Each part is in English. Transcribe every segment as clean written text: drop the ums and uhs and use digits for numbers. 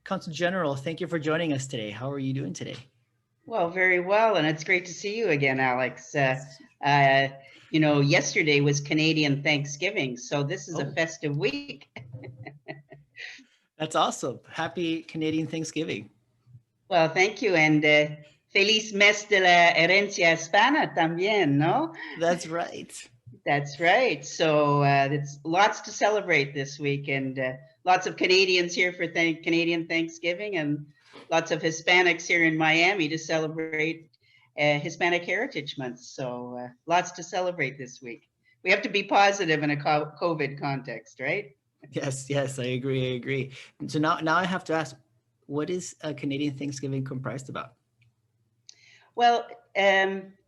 Consul General, thank you for joining us today. How are you doing today? Well, very well, and it's great to see you again, Alex. Uh, yesterday was Canadian Thanksgiving, so this is a Oh, festive week. that's awesome. Happy Canadian Thanksgiving. Well, thank you, and feliz mes de la herencia hispana también, ¿no? That's right. That's right. So it's lots to celebrate this week, and lots of Canadians here for Canadian Thanksgiving, and lots of Hispanics here in Miami to celebrate Hispanic Heritage Month. So lots to celebrate this week. We have to be positive in a COVID context, right? Yes, I agree. I agree. So now I have to ask, what is a Canadian Thanksgiving comprised about? Well,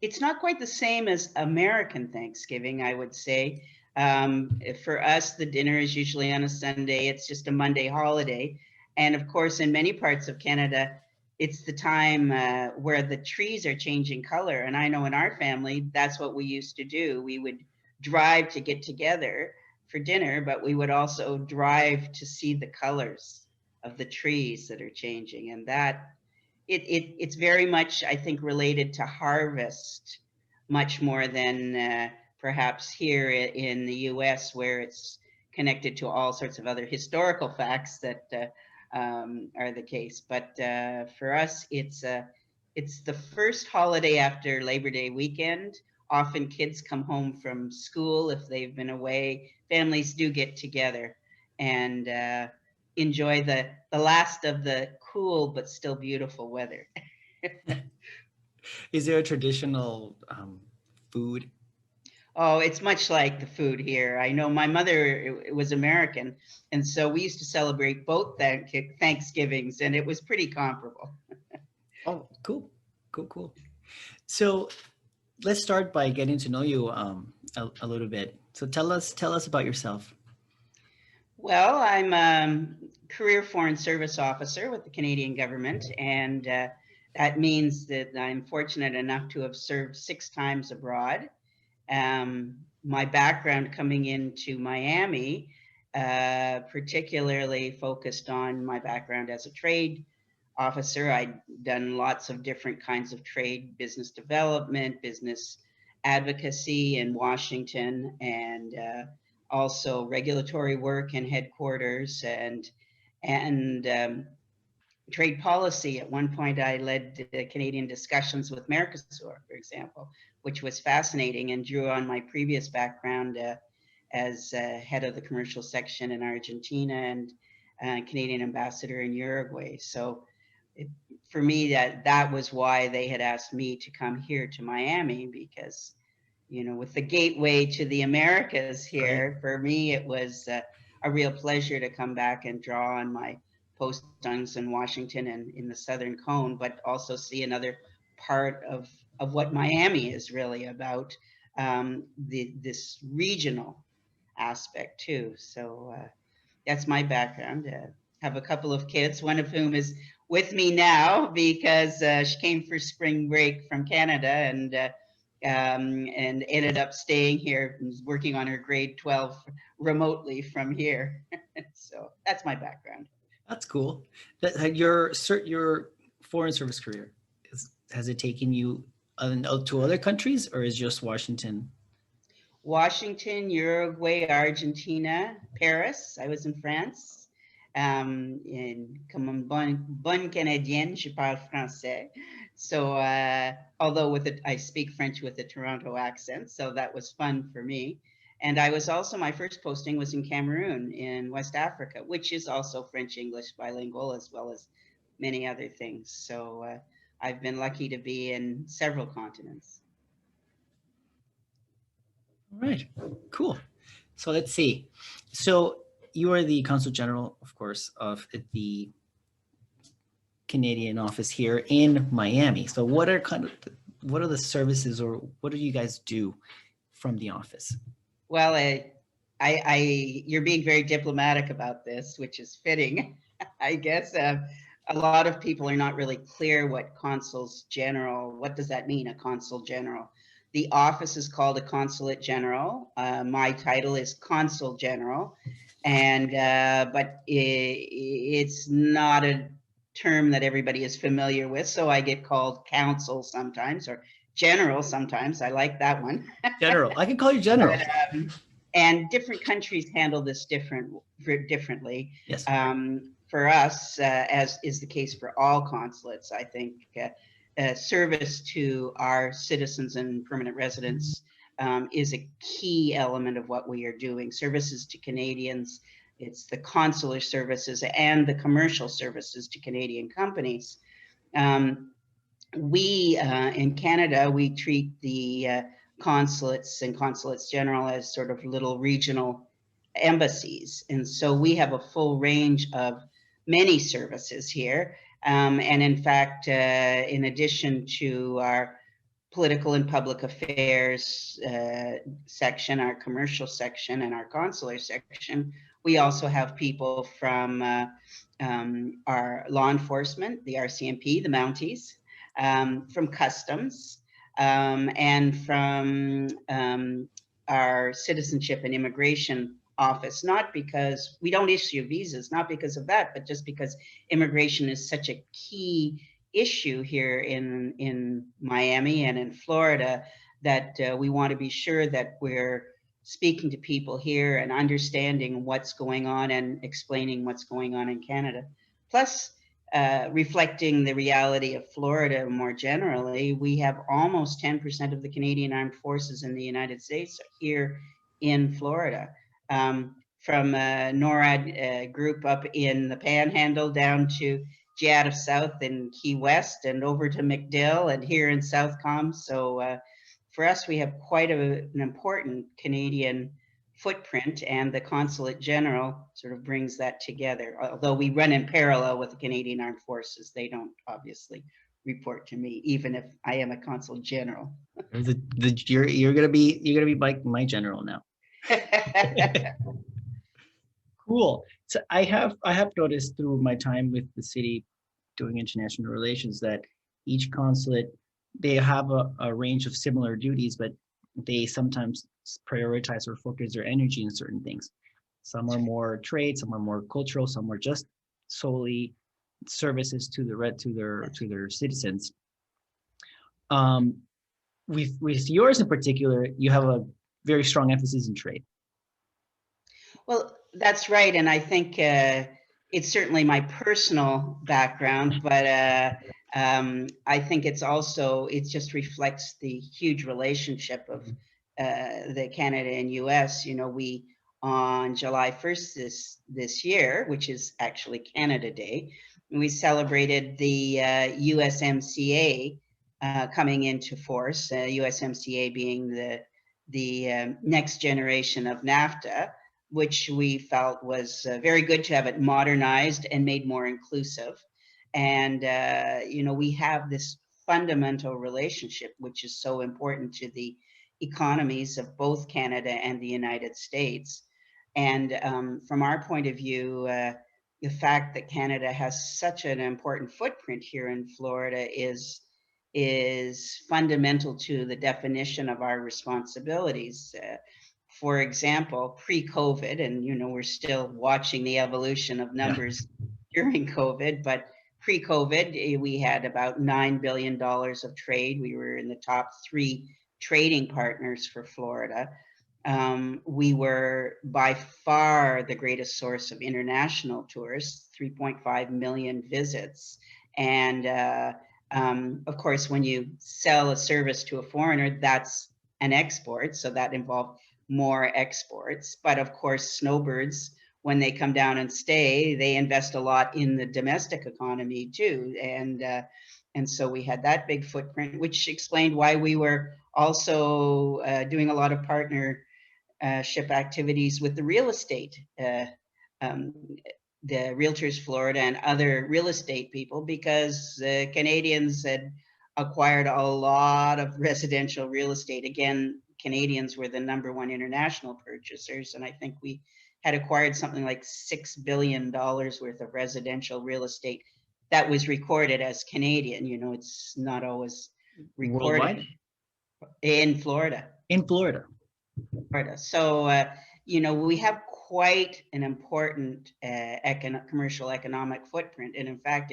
it's not quite the same as American Thanksgiving, I would say. For us, the dinner is usually on a Sunday. It's just a Monday holiday. And of course, in many parts of Canada, it's the time where the trees are changing color. And I know in our family, that's what we used to do. We would drive to get together for dinner, but we would also drive to see the colors of the trees that are changing. And it's very much, I think, related to harvest, much more than perhaps here in the US, where it's connected to all sorts of other historical facts that are the case. But for us, it's the first holiday after Labor Day weekend. Often kids come home from school if they've been away. Families do get together and enjoy the last of the cool but still beautiful weather. Is there a traditional food? Oh, it's much like the food here. I know my mother was American, and so we used to celebrate both Thanksgivings, and it was pretty comparable. Oh, cool, cool. So let's start by getting to know you a little bit. So tell us about yourself. Well, I'm a career foreign service officer with the Canadian government, and that means that I'm fortunate enough to have served 6 times abroad. My background coming into Miami particularly focused on my background as a trade officer. I'd done lots of different kinds of trade, business development, business advocacy in Washington, and also regulatory work in headquarters and trade policy. At one point, I led Canadian discussions with Mercosur, for example, which was fascinating and drew on my previous background as head of the commercial section in Argentina and Canadian ambassador in Uruguay. So it, for me, that was why they had asked me to come here to Miami, because with the gateway to the Americas Right. here, for me, it was a real pleasure to come back and draw on my postings in Washington and in the Southern Cone, but also see another part of what Miami is really about, this regional aspect too. So that's my background. Have a couple of kids, one of whom is with me now because she came for spring break from Canada and ended up staying here and working on her grade 12 remotely from here. So that's my background. That's cool. Your foreign service career has it taken you to other countries, or is just Washington? Washington, Uruguay, Argentina, Paris. I was in France. Comme un bon Canadien, je parle français. So, although I speak French with a Toronto accent, so that was fun for me. And I was also, my first posting was in Cameroon in West Africa, which is also French English bilingual as well as many other things. So I've been lucky to be in several continents. All right, cool. So let's see. So you are the Consul General, of course, of the Canadian office here in Miami. So what are the services, or what do you guys do from the office? Well, you're being very diplomatic about this, which is fitting, I guess. A lot of people are not really clear what consuls general, what does that mean, a consul general? The office is called a consulate general. My title is consul general. And but it's not a term that everybody is familiar with, so I get called counsel sometimes, or general sometimes. I like that one. General. I can call you general. And different countries handle this differently. Yes. For us, as is the case for all consulates, I think service to our citizens and permanent residents is a key element of what we are doing. Services to Canadians, it's the consular services and the commercial services to Canadian companies. We in Canada, we treat the consulates and consulates general as sort of little regional embassies. And so we have a full range of many services here. And in fact, in addition to our political and public affairs section, our commercial section, and our consular section, we also have people from our law enforcement, the RCMP, the Mounties, from customs, and from our citizenship and immigration office, not because we don't issue visas, not because of that, but just because immigration is such a key issue here in Miami and in Florida, that we want to be sure that we're speaking to people here and understanding what's going on and explaining what's going on in Canada. Plus, reflecting the reality of Florida more generally, we have almost 10% of the Canadian Armed Forces in the United States here in Florida. From NORAD group up in the Panhandle down to Giada South in Key West and over to MacDill and here in Southcom. So for us, we have quite an important Canadian footprint, and the Consulate General sort of brings that together. Although we run in parallel with the Canadian Armed Forces, they don't obviously report to me, even if I am a Consul General. You're gonna be my general now. Cool. So I have noticed through my time with the city doing international relations that each consulate, they have a range of similar duties, but they sometimes prioritize or focus their energy in certain things. Some are more trade, some are more cultural, some are just solely services to their citizens. With yours in particular, you have a very strong emphasis in trade. Well, that's right. And I think it's certainly my personal background, but I think it just reflects the huge relationship of the Canada and US. You know, we, on July 1st this year, which is actually Canada Day, we celebrated the USMCA coming into force, USMCA being the next generation of NAFTA, which we felt was very good to have it modernized and made more inclusive. And, you know, we have this fundamental relationship, which is so important to the economies of both Canada and the United States. And from our point of view, the fact that Canada has such an important footprint here in Florida is fundamental to the definition of our responsibilities. For example, pre-COVID, and you know, we're still watching the evolution of numbers during COVID, but pre-COVID, we had about $9 billion of trade. We were in the top 3 trading partners for Florida. We were by far the greatest source of international tourists, 3.5 million visits. And of course, when you sell a service to a foreigner, that's an export. So that involved more exports. But of course, Snowbirds, when they come down and stay, they invest a lot in the domestic economy too. And so we had that big footprint, which explained why we were also doing a lot of partnership activities with the real estate, the Realtors Florida and other real estate people, because Canadians had acquired a lot of residential real estate. Again, Canadians were the #1 international purchasers, and I think we had acquired something like $6 billion worth of residential real estate that was recorded as Canadian. You know, it's not always recorded. Worldwide? In Florida. In Florida. So, you know, we have quite an important commercial economic footprint. And in fact,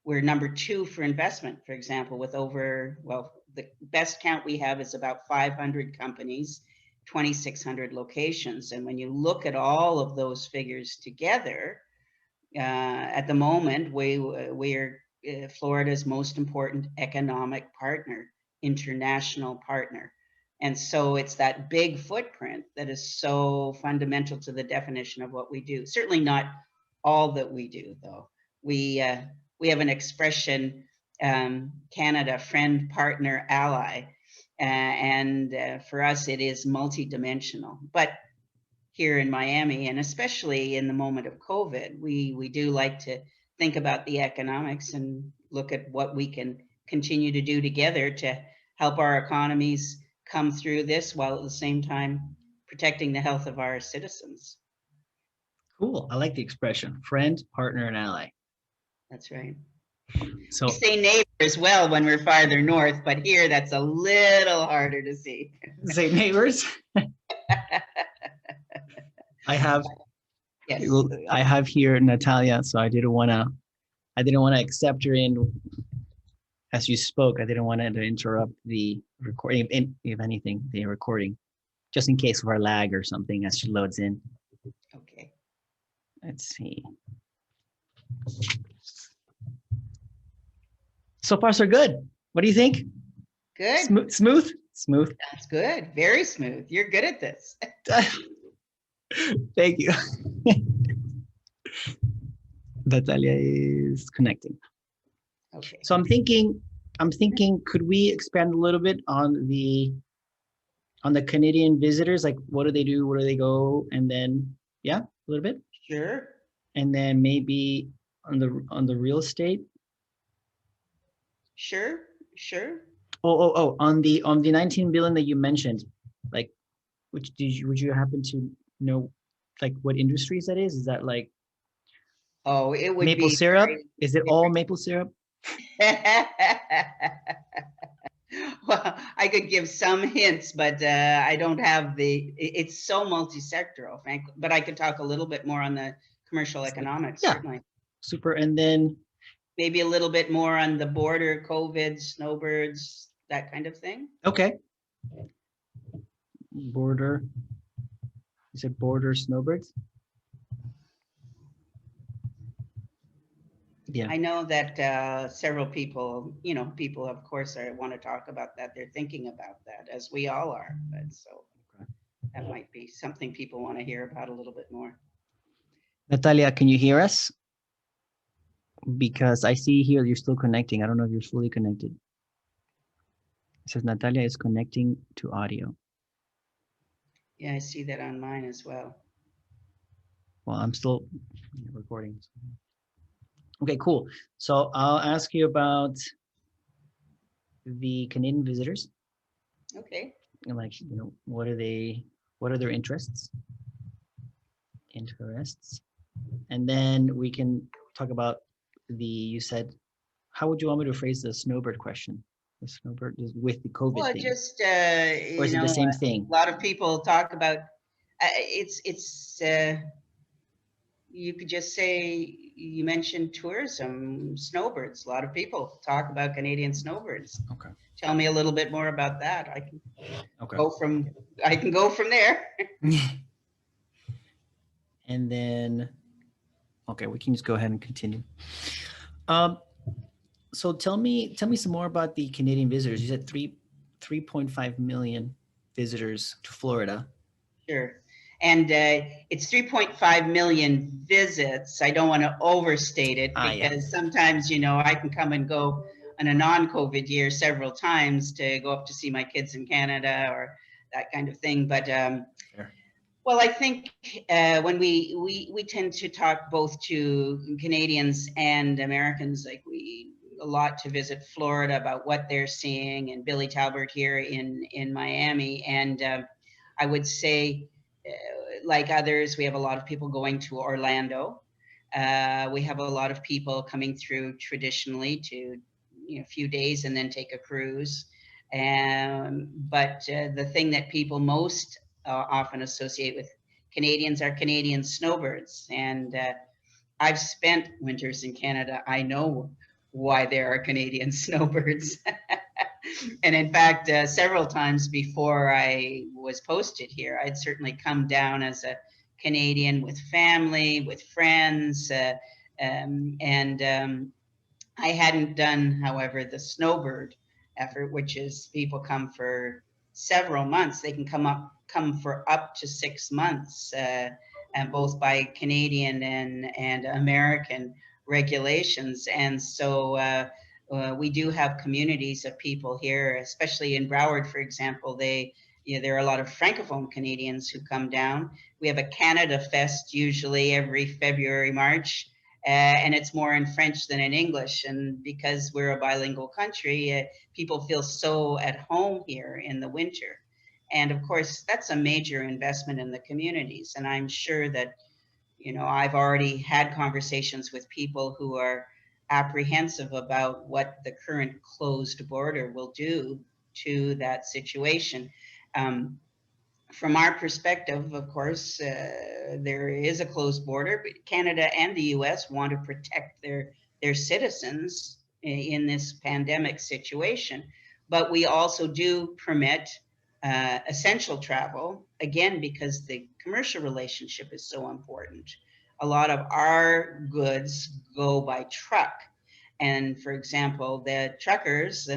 we're number 2 for investment, for example, with over, well, the best count we have is about 500 companies, 2,600 locations. And when you look at all of those figures together, at the moment, we're Florida's most important economic partner, international partner. And so it's that big footprint that is so fundamental to the definition of what we do. Certainly not all that we do, though. We have an expression, Canada, friend, partner, ally. And for us, it is multidimensional. But here in Miami, and especially in the moment of COVID, we do like to think about the economics and look at what we can continue to do together to help our economies come through this while at the same time protecting the health of our citizens. Cool. I like the expression, friend, partner, and ally. That's right. So we say neighbor as well when we're farther north, but here that's a little harder to see. say neighbors. I have here Natalia, so I didn't want to accept her in as you spoke. I didn't want to interrupt the recording, if anything, the recording, just in case of our lag or something as she loads in. Okay. Let's see. So far, so good. What do you think? Good. Smooth. That's good. Very smooth. You're good at this. Thank you. Natalia is connecting. Okay. So I'm thinking, could we expand a little bit on the Canadian visitors? Like, what do they do? Where do they go? And then, yeah, a little bit. Sure. And then maybe on the real estate. Sure. Oh, on the 19 billion that you mentioned, like, would you happen to know, like, what industries that is? Is that like? Oh, it would maple be syrup? Is it all maple syrup? Well, I could give some hints, but I don't have it's so multi-sectoral, frankly, but I could talk a little bit more on the commercial economics, yeah. Certainly. Super. And then maybe a little bit more on the border, COVID, snowbirds, that kind of thing. Okay. Border. You said border snowbirds? Yeah. I know that several people, of course, want to talk about that. They're thinking about that, as we all are. But so that might be something people want to hear about a little bit more. Natalia, can you hear us? Because I see here you're still connecting. I don't know if you're fully connected. It says Natalia is connecting to audio. Yeah, I see that on mine as well. Well, I'm still recording. Okay, cool. So I'll ask you about the Canadian visitors. Okay. And like, what are their interests? And then we can talk about you said, how would you want me to phrase the snowbird question? The snowbird is with the COVID thing. Just, or is it the same thing? A lot of people talk about, you could just say, you mentioned tourism, snowbirds. A lot of people talk about Canadian snowbirds. Okay. Tell me a little bit more about that. I can okay. go from there. And then, okay, we can just go ahead and continue. So tell me some more about the Canadian visitors. You said 3.5 million visitors to Florida. Sure. And it's 3.5 million visits. I don't want to overstate it because sometimes, I can come and go on a non-COVID year several times to go up to see my kids in Canada or that kind of thing. But Sure. Well, I think when we tend to talk both to Canadians and Americans, like a lot to visit Florida about what they're seeing, and Billy Talbert here in Miami. And I would say, like others, we have a lot of people going to Orlando. We have a lot of people coming through traditionally to a few days and then take a cruise. But the thing that people most often associate with Canadians are Canadian snowbirds. And I've spent winters in Canada. I know why there are Canadian snowbirds. And in fact, several times before I was posted here, I'd certainly come down as a Canadian with family, with friends, and I hadn't done, however, the snowbird effort, which is people come for several months. They can come for up to 6 months, and both by Canadian and American regulations. And so we do have communities of people here, especially in Broward, for example. There are a lot of Francophone Canadians who come down. We have a Canada Fest usually every February, March. And it's more in French than in English. And because we're a bilingual country, people feel so at home here in the winter. And of course, that's a major investment in the communities. And I'm sure that, I've already had conversations with people who are apprehensive about what the current closed border will do to that situation. From our perspective, of course, there is a closed border, but Canada and the US want to protect their citizens in this pandemic situation. But we also do permit essential travel, again, because the commercial relationship is so important. A lot of our goods go by truck. And for example, the truckers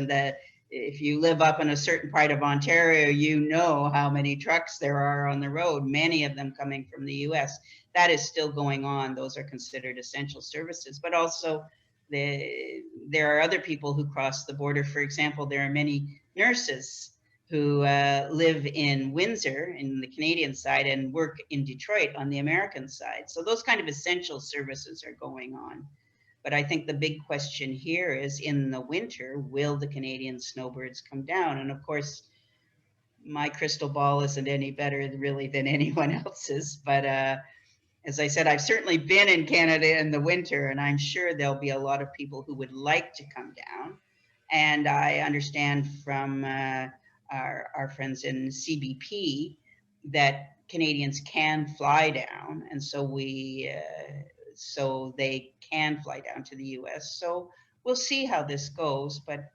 if you live up in a certain part of Ontario, you know how many trucks there are on the road, many of them coming from the US. That is still going on. Those are considered essential services. But also, there are other people who cross the border. For example, there are many nurses who live in Windsor in the Canadian side and work in Detroit on the American side. So those kind of essential services are going on. But I think the big question here is, in the winter, will the Canadian snowbirds come down? And of course, my crystal ball isn't any better really than anyone else's. But as I said, I've certainly been in Canada in the winter, and I'm sure there'll be a lot of people who would like to come down. And I understand from our friends in CBP that Canadians can fly down. And so so they can fly down to the US. So we'll see how this goes, but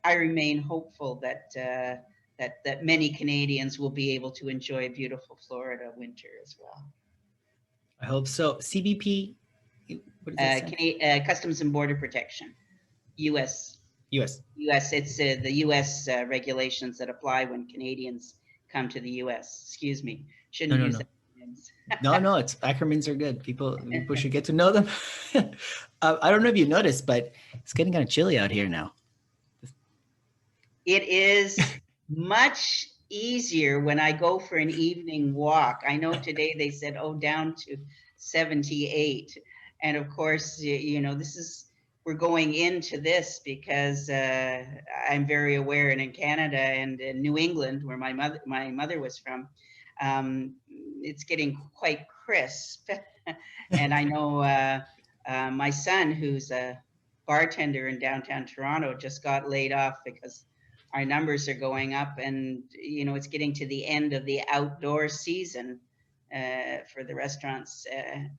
I remain hopeful that that many Canadians will be able to enjoy beautiful Florida winter as well. I hope so. CBP, what does that stand? Customs and Border Protection, US. US. It's the US regulations that apply when Canadians come to the US. Excuse me, shouldn't use that. No, it's acronyms are good. People should get to know them. I don't know if you noticed, but it's getting kind of chilly out here now. It is much easier when I go for an evening walk. I know today they said, down to 78. And of course, we're going into this because I'm very aware, and in Canada and in New England, where my mother was from, it's getting quite crisp. And I know my son, who's a bartender in downtown Toronto, just got laid off because our numbers are going up, and it's getting to the end of the outdoor season for the restaurants.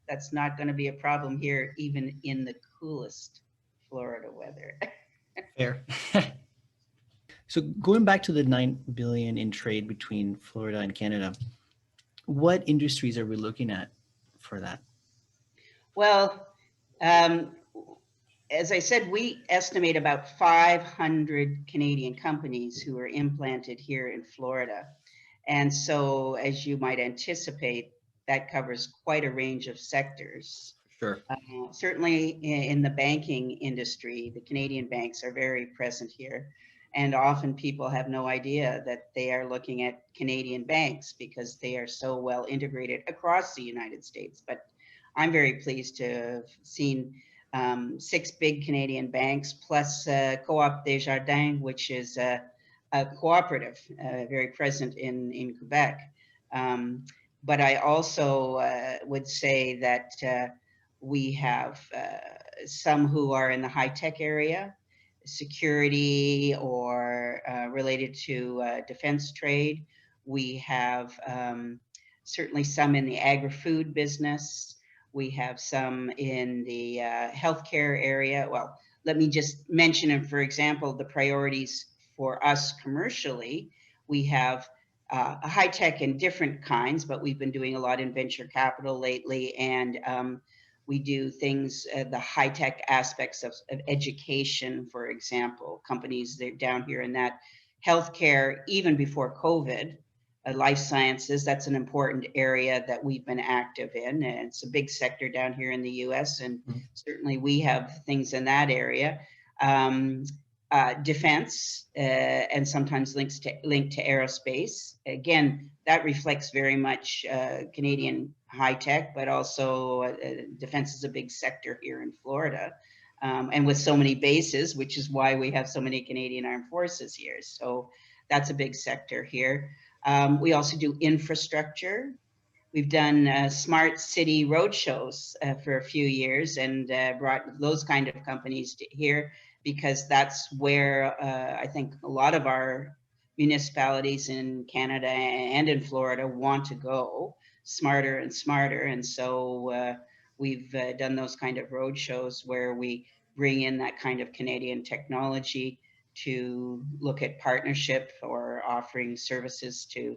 That's not going to be a problem here, even in the coolest Florida weather. Fair. So going back to the $9 billion in trade between Florida and Canada, what industries are we looking at for that? Well, as I said, we estimate about 500 Canadian companies who are implanted here in Florida. And so, as you might anticipate, that covers quite a range of sectors. Sure. Certainly in the banking industry, the Canadian banks are very present here. And often people have no idea that they are looking at Canadian banks because they are so well integrated across the United States. But I'm very pleased to have seen 6 big Canadian banks, plus Co-op Desjardins, which is a cooperative, very present in Quebec. But I also would say that we have some who are in the high-tech area, security or related to defense trade. We have certainly some in the agri-food business. We have some in the healthcare area. Well, let me just mention, and for example, the priorities for us commercially. We have high tech in different kinds, but we've been doing a lot in venture capital lately, and we do things, the high tech aspects of education, for example. Companies that down here in that healthcare, even before COVID, life sciences, that's an important area that we've been active in. And it's a big sector down here in the US, and certainly we have things in that area. Defense, and sometimes linked to aerospace. Again, that reflects very much Canadian high tech, but also defense is a big sector here in Florida. And with so many bases, which is why we have so many Canadian Armed Forces here. So that's a big sector here. We also do infrastructure. We've done smart city roadshows for a few years, and brought those kind of companies to here, because that's where I think a lot of our municipalities in Canada and in Florida want to go, smarter and smarter. And so we've done those kind of roadshows where we bring in that kind of Canadian technology to look at partnership or offering services to,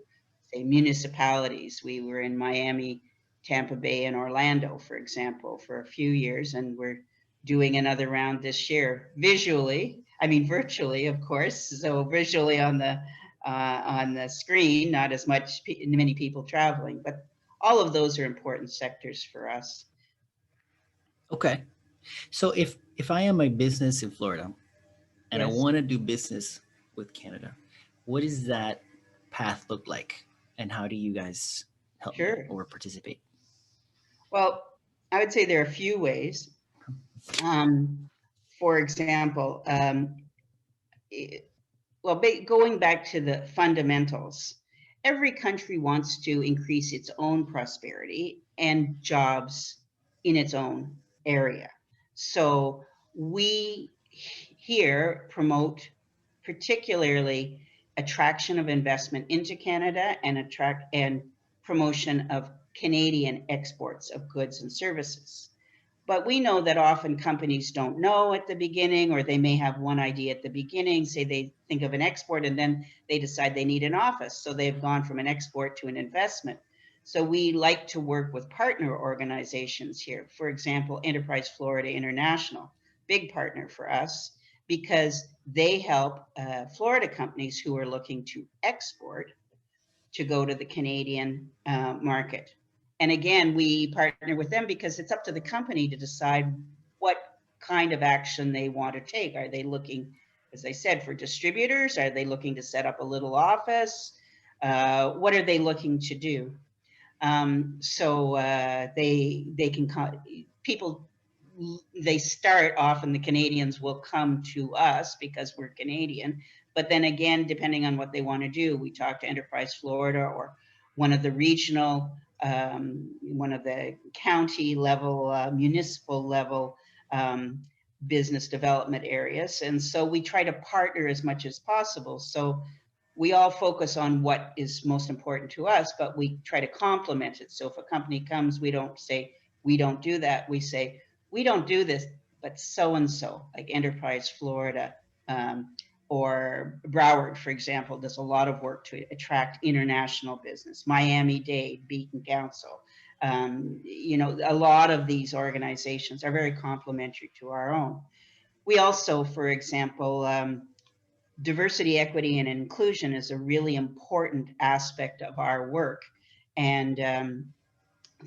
say, municipalities. We were in Miami, Tampa Bay, and Orlando, for example, for a few years, and we're doing another round this year, virtually, of course. So visually on the screen, not as many people traveling, but all of those are important sectors for us. Okay. So if I am a business in Florida and I Yes. want to do business with Canada, what does that path look like? And how do you guys help me Sure. or participate? Well, I would say there are a few ways. For example, going back to the fundamentals, every country wants to increase its own prosperity and jobs in its own area. So we here promote particularly attraction of investment into Canada and promotion of Canadian exports of goods and services. But we know that often companies don't know at the beginning, or they may have one idea at the beginning, say they think of an export and then they decide they need an office. So they've gone from an export to an investment. So we like to work with partner organizations here. For example, Enterprise Florida International, big partner for us, because they help Florida companies who are looking to export to go to the Canadian market. And again, we partner with them because it's up to the company to decide what kind of action they want to take. Are they looking, as I said, for distributors? Are they looking to set up a little office? What are they looking to do? So they can people. They start off, and the Canadians will come to us because we're Canadian. But then again, depending on what they want to do, we talk to Enterprise Florida or one of the regional, one of the county level, municipal level business development areas. And so we try to partner as much as possible. So we all focus on what is most important to us, but we try to complement it. So if a company comes, we don't say, we don't do that. We say, we don't do this, but so-and-so, like Enterprise Florida, or Broward, for example, does a lot of work to attract international business. Miami-Dade, Beacon Council. A lot of these organizations are very complementary to our own. We also, for example, diversity, equity, and inclusion is a really important aspect of our work. And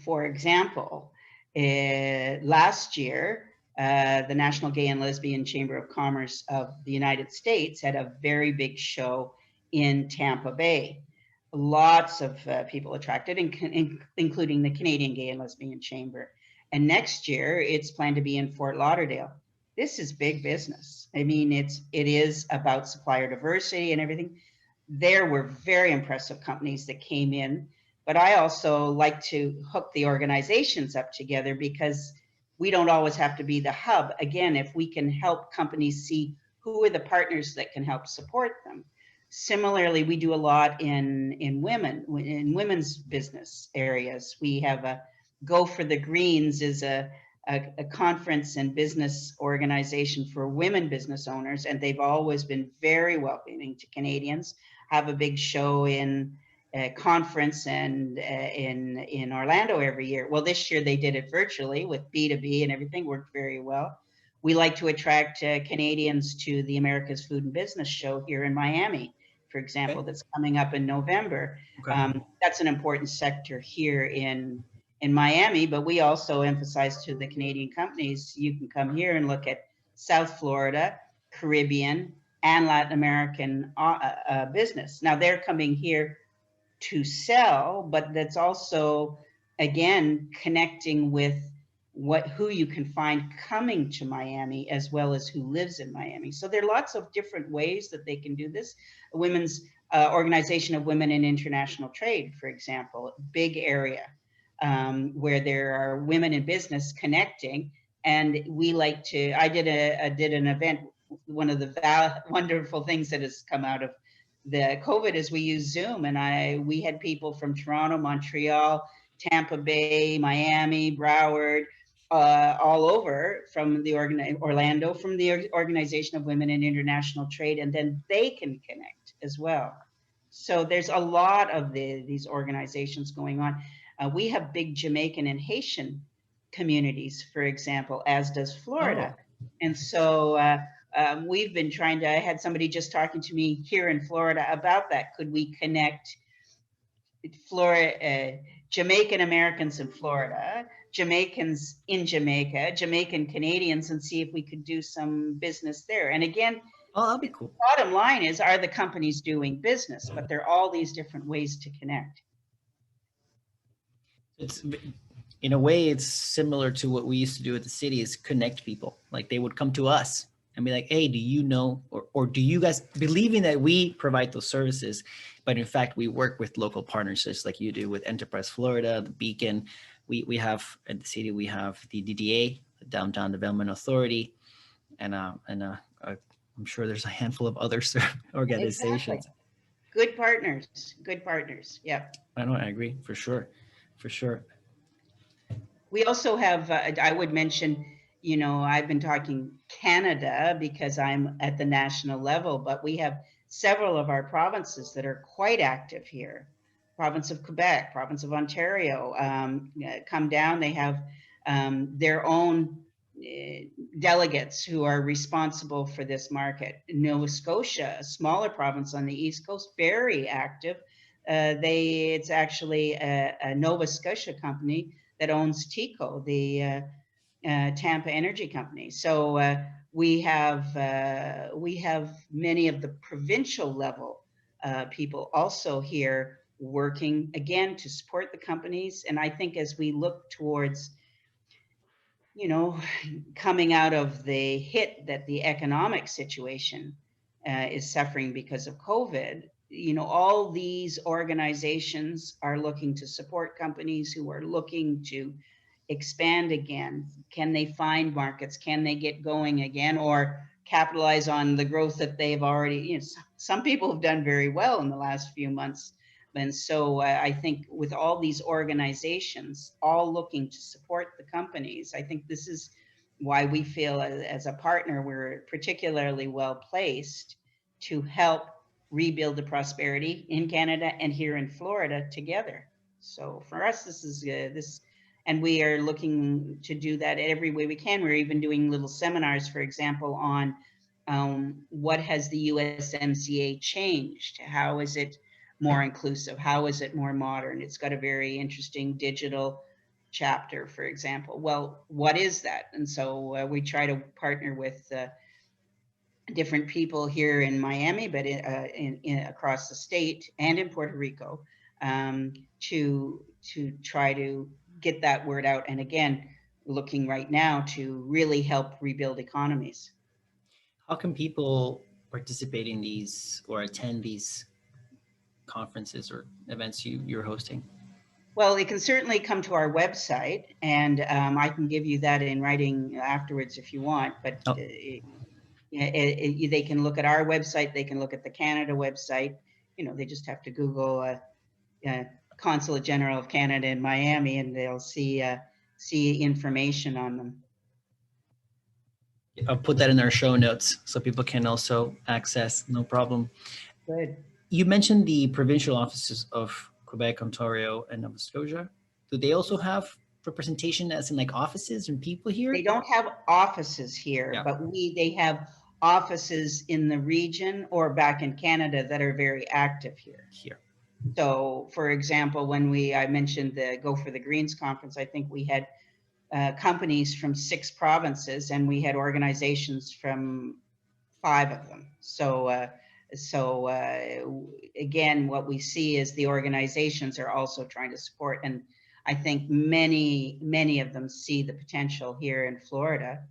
for example, last year, the National Gay and Lesbian Chamber of Commerce of the United States had a very big show in Tampa Bay. Lots of people attracted, including the Canadian Gay and Lesbian Chamber. And next year, it's planned to be in Fort Lauderdale. This is big business. I mean, it is about supplier diversity and everything. There were very impressive companies that came in, but I also like to hook the organizations up together because we don't always have to be the hub. Again, if we can help companies see who are the partners that can help support them. Similarly, we do a lot in women's business areas. We have a Go for the Greens is a conference and business organization for women business owners, and they've always been very welcoming to Canadians. Have a big show in a conference and in Orlando every year. Well, this year they did it virtually with B2B and everything worked very well. We like to attract Canadians to the America's Food and Business Show here in Miami, for example, Okay. that's coming up in November. Okay. That's an important sector here in Miami, but we also emphasize to the Canadian companies, you can come here and look at South Florida, Caribbean, and Latin American business. Now they're coming here to sell, but that's also, again, connecting with who you can find coming to Miami as well as who lives in Miami. So there are lots of different ways that they can do this. A women's Organization of Women in International Trade, for example, big area where there are women in business connecting. And we like to, I did an event. One of the wonderful things that has come out of the COVID is we use Zoom, and we had people from Toronto, Montreal, Tampa Bay, Miami, Broward, all over from the Orlando, from the Organization of Women in International Trade, and then they can connect as well. So there's a lot of these organizations going on. We have big Jamaican and Haitian communities, for example, as does Florida. Oh. And so we've been trying to, I had somebody just talking to me here in Florida about that. Could we connect Jamaican Americans in Florida, Jamaicans in Jamaica, Jamaican Canadians, and see if we could do some business there? And again, Oh, that'd be cool. bottom line is, are the companies doing business? But there are all these different ways to connect. It's, in a way, it's similar to what we used to do at the city, is connect people. Like they would come to us and be like, hey, do you know, or do you guys, believing that we provide those services, but in fact, we work with local partners, just like you do with Enterprise Florida, the Beacon. We have, at the city, we have the DDA, the Downtown Development Authority, and I'm sure there's a handful of other organizations. Exactly. Good partners. Yeah. I know, I agree, for sure. We also have, I would mention, I've been talking Canada because I'm at the national level, but we have several of our provinces that are quite active here. Province of Quebec, province of Ontario, come down. They have their own delegates who are responsible for this market. Nova Scotia, a smaller province on the East Coast, very active. It's actually a Nova Scotia company that owns TECO, the Tampa Energy Company. So we have many of the provincial level people also here working, again, to support the companies. And I think as we look towards, coming out of the hit that the economic situation is suffering because of COVID, all these organizations are looking to support companies who are looking to expand again. Can they find markets? Can they get going again, or capitalize on the growth that they've already, some people have done very well in the last few months. And so I think with all these organizations all looking to support the companies, I think this is why we feel as a partner, we're particularly well placed to help rebuild the prosperity in Canada and here in Florida together. So for us, this is and we are looking to do that every way we can. We're even doing little seminars, for example, on what has the USMCA changed? How is it more inclusive? How is it more modern? It's got a very interesting digital chapter, for example. Well, what is that? And so we try to partner with different people here in Miami, but across the state and in Puerto Rico, to try to get that word out. And again, looking right now to really help rebuild economies. How can people participate in these or attend these conferences or events you're hosting? Well, they can certainly come to our website, and I can give you that in writing afterwards if you want. But They can look at our website, they can look at the Canada website. They just have to Google Consulate General of Canada in Miami, and they'll see information on them. I'll put that in our show notes so people can also access, no problem. Good. You mentioned the provincial offices of Quebec, Ontario, and Nova Scotia. Do they also have representation as in like offices and people here? They don't have offices here, Yeah. but they have offices in the region or back in Canada that are very active here. So, for example, when I mentioned the Go for the Greens conference, I think we had companies from 6 provinces, and we had organizations from 5 of them. So again, what we see is the organizations are also trying to support, and I think many of them see the potential here in Florida,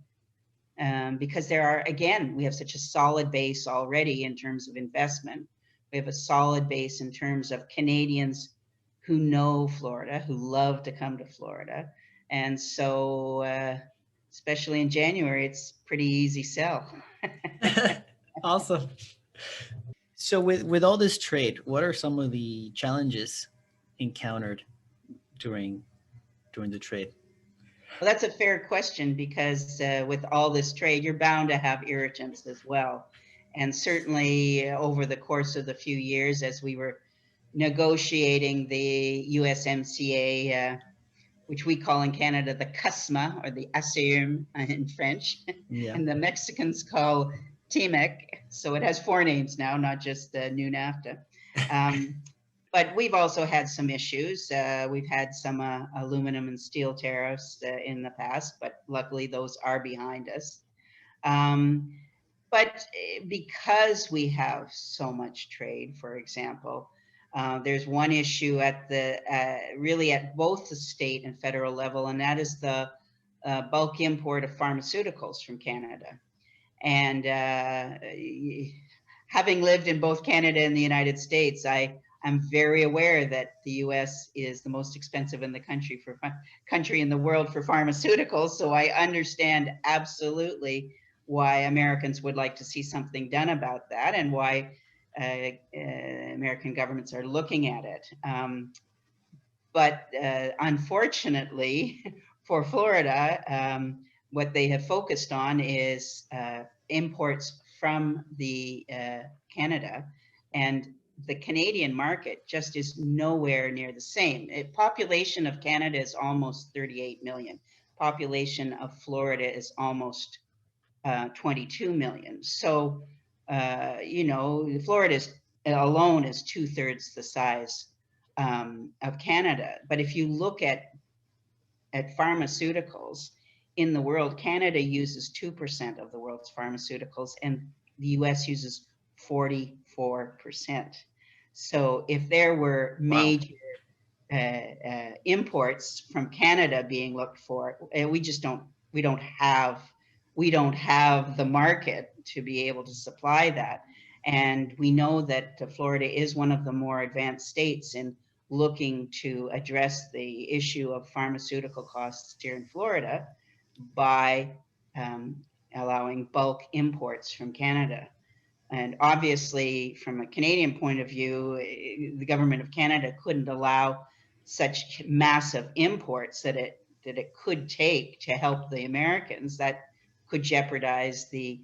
because we have such a solid base already in terms of investment. We have a solid base in terms of Canadians who know Florida, who love to come to Florida. And so, especially in January, it's pretty easy sell. Awesome. So with all this trade, what are some of the challenges encountered during the trade? Well, that's a fair question, because with all this trade, you're bound to have irritants as well. And certainly over the course of the few years, as we were negotiating the USMCA, which we call in Canada the CUSMA, or the ASEUM in French, Yeah. and the Mexicans call TMEC. So it has 4 names now, not just new NAFTA. But we've also had some issues. We've had some aluminum and steel tariffs in the past, but luckily those are behind us. But because we have so much trade, for example, there's one issue at really at both the state and federal level, and that is the bulk import of pharmaceuticals from Canada. And having lived in both Canada and the United States, I'm very aware that the U.S. is the most expensive in the country in the world for pharmaceuticals. So I understand absolutely why Americans would like to see something done about that, and why American governments are looking at it. But unfortunately for Florida, what they have focused on is imports from the Canada, and the Canadian market just is nowhere near the same. Population of Canada is almost 38 million. Population of Florida is almost 22 million. So, Florida alone is 2/3 the size of Canada. But if you look at pharmaceuticals in the world, Canada uses 2% of the world's pharmaceuticals, and the US uses 44%. So if there were major imports from Canada being looked for, we don't have the market to be able to supply that. And we know that Florida is one of the more advanced states in looking to address the issue of pharmaceutical costs here in Florida by allowing bulk imports from Canada. And obviously, from a Canadian point of view, the government of Canada couldn't allow such massive imports that it could take to help the Americans. That could jeopardize the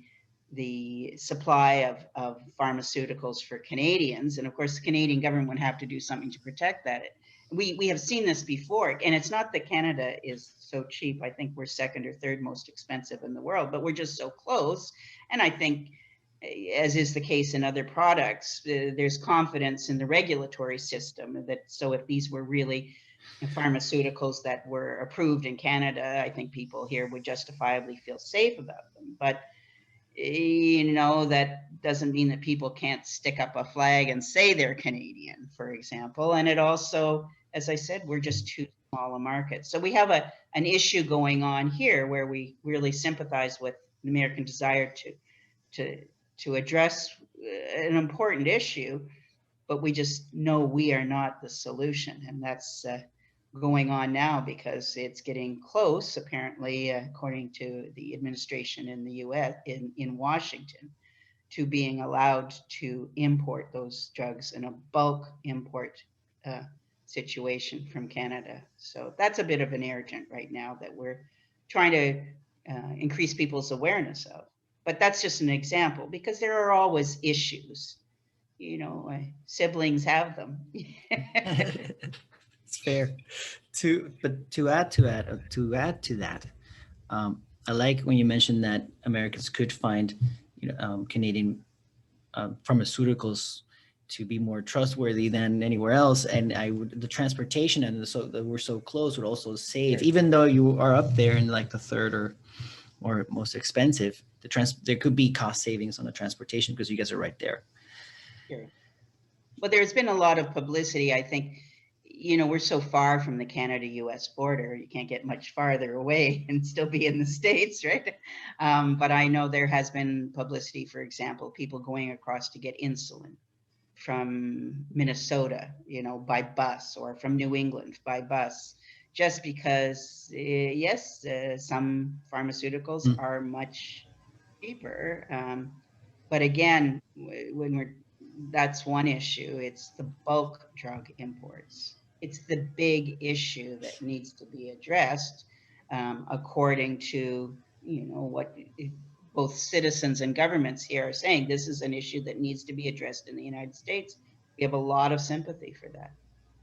supply of pharmaceuticals for Canadians. And of course, the Canadian government would have to do something to protect that. We have seen this before, and it's not that Canada is so cheap. I think we're 2nd or 3rd most expensive in the world, but we're just so close. And I think, as is the case in other products, there's confidence in the regulatory system that, so if these were really pharmaceuticals that were approved in Canada, I think people here would justifiably feel safe about them. But that doesn't mean that people can't stick up a flag and say they're Canadian, for example. And it also, as I said, we're just too small a market. So we have an issue going on here where we really sympathize with the American desire to address an important issue, but we just know we are not the solution. And that's going on now because it's getting close, apparently, according to the administration in the US, in Washington, to being allowed to import those drugs in a bulk import uh, situation from Canada. So that's a bit of an urgent right now that we're trying to increase people's awareness of. But that's just an example because there are always issues. Siblings have them. It's fair. To add to that, I like when you mentioned that Americans could find, Canadian pharmaceuticals to be more trustworthy than anywhere else, and the transportation and so that we're so close would also save, Sure. even though you are up there in like the third or most expensive. There could be cost savings on the transportation because you guys are right there. Sure. Well, there's been a lot of publicity. I think, we're so far from the Canada-US border. You can't get much farther away and still be in the States, right? But I know there has been publicity, for example, people going across to get insulin from Minnesota, by bus, or from New England by bus, just because, yes, some pharmaceuticals are much cheaper. But again, that's one issue. It's the bulk drug imports. It's the big issue that needs to be addressed, according to, what both citizens and governments here are saying. This is an issue that needs to be addressed in the United States. We have a lot of sympathy for that.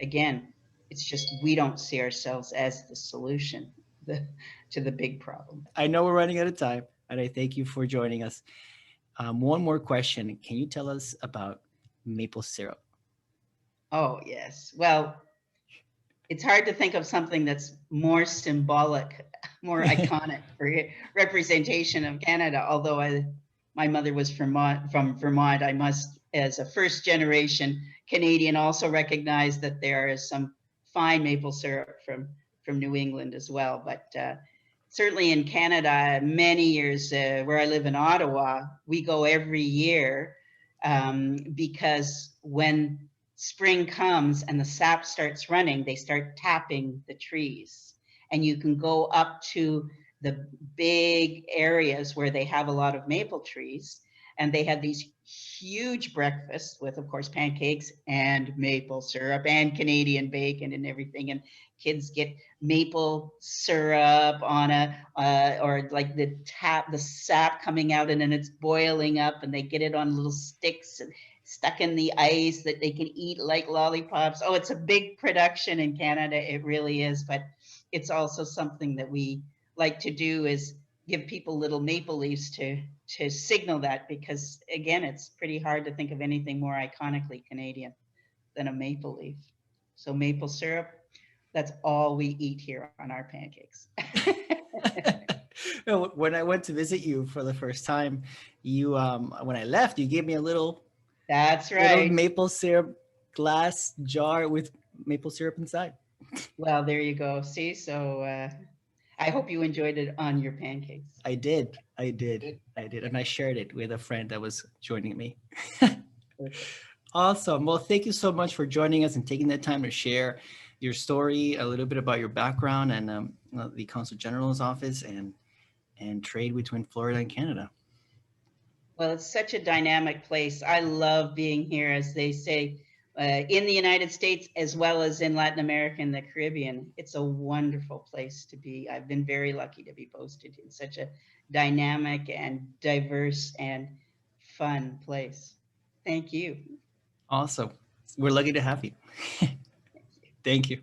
Again, it's just we don't see ourselves as the solution to the big problem. I know we're running out of time, and I thank you for joining us. One more question. Can you tell us about maple syrup? Oh, yes. Well, it's hard to think of something that's more symbolic, more iconic for representation of Canada. Although my mother was from Vermont, I must, as a first generation Canadian, also recognize that there is some fine maple syrup from New England as well. But certainly in Canada, many years, where I live in Ottawa, we go every year, because when spring comes and the sap starts running, they start tapping the trees. And you can go up to the big areas where they have a lot of maple trees, and they have these huge breakfasts with, of course, pancakes and maple syrup and Canadian bacon and everything. And kids get maple syrup on or like the sap coming out, and then it's boiling up, and they get it on little sticks and stuck in the ice that they can eat like lollipops. Oh, it's a big production in Canada. It really is. But it's also something that we like to do, is give people little maple leaves to signal that, because again, it's pretty hard to think of anything more iconically Canadian than a maple leaf. So maple syrup, that's all we eat here on our pancakes. When I went to visit you for the first time, when I left, you gave me a little That's little right. maple syrup glass jar with maple syrup inside. Well, there you go. See, so I hope you enjoyed it on your pancakes. I did. And I shared it with a friend that was joining me. Perfect. Awesome. Well, thank you so much for joining us and taking the time to share your story, a little bit about your background and the Consul General's office and trade between Florida and Canada. Well, it's such a dynamic place. I love being here, as they say, in the United States, as well as in Latin America and the Caribbean. It's a wonderful place to be. I've been very lucky to be posted in such a dynamic and diverse and fun place. Thank you. Awesome. We're lucky to have you. Thank you.